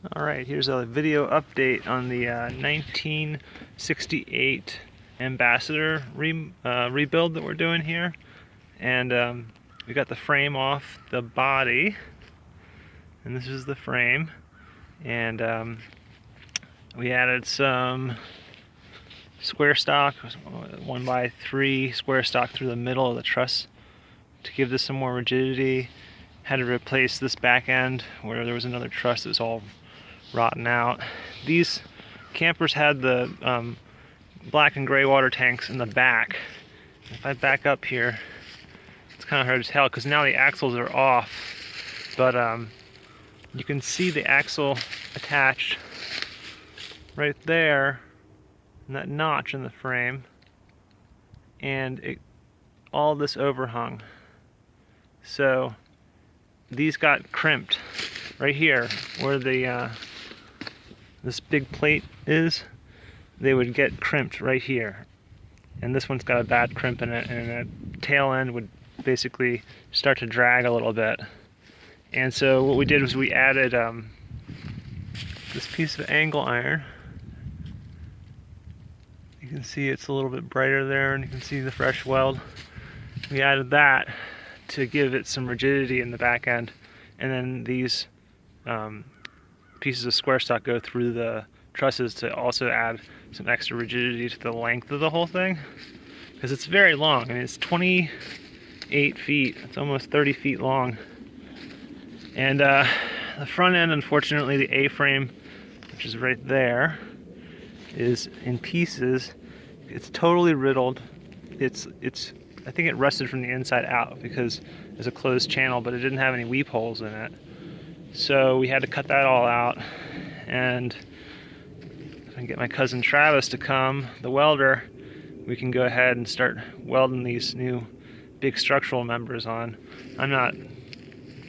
Alright, here's a video update on the 1968 Ambassador rebuild that we're doing here. And we got the frame off the body, and this is the frame. And we added some square stock, 1x3 square stock through the middle of the truss to give this some more rigidity. Had to replace this back end where there was another truss that was all rotten out. These campers had the black and gray water tanks in the back. If I back up here, it's kind of hard to tell because now the axles are off, but you can see the axle attached right there in that notch in the frame, and all this overhung. So these got crimped right here where the this big plate is. They would get crimped right here, and this one's got a bad crimp in it, and the tail end would basically start to drag a little bit. And so what we did was we added this piece of angle iron. You can see it's a little bit brighter there, and you can see the fresh weld. We added that to give it some rigidity in the back end, and then these pieces of square stock go through the trusses to also add some extra rigidity to the length of the whole thing, because it's very long. I mean, it's 28 feet, it's almost 30 feet long. And the front end, unfortunately, the A-frame, which is right there, is in pieces. It's totally riddled. I think it rusted from the inside out because there's a closed channel, but it didn't have any weep holes in it. So we had to cut that all out, and if I can get my cousin Travis to come, the welder, we can go ahead and start welding these new big structural members on. I'm not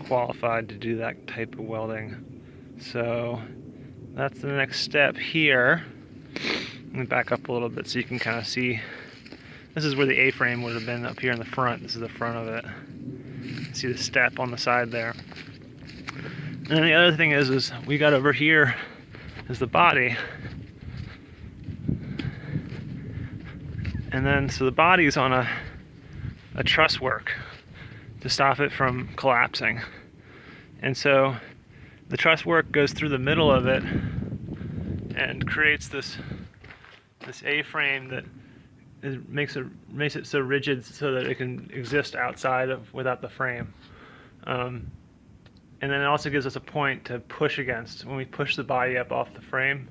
qualified to do that type of welding, so that's the next step here. Let me back up a little bit so you can kind of see. This is where the A-frame would have been, up here in the front. This is the front of it. See the step on the side there. And then the other thing is we got over here is the body. And then, so the body's on a truss work to stop it from collapsing. And so the truss work goes through the middle of it and creates this A-frame that makes it so rigid so that it can exist outside of without the frame. And then it also gives us a point to push against. When we push the body up off the frame,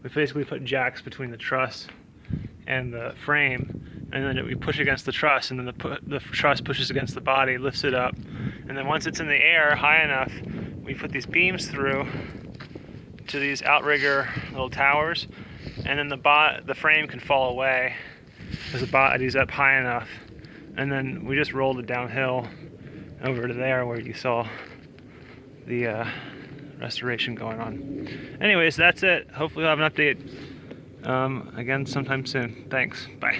we basically put jacks between the truss and the frame, and then we push against the truss, and then the truss pushes against the body, lifts it up, and then once it's in the air high enough, we put these beams through to these outrigger little towers, and then the frame can fall away because the body's up high enough, and then we just rolled it downhill over to there where you saw the restoration going on. Anyways, that's it. Hopefully we'll have an update again sometime soon. Thanks. Bye.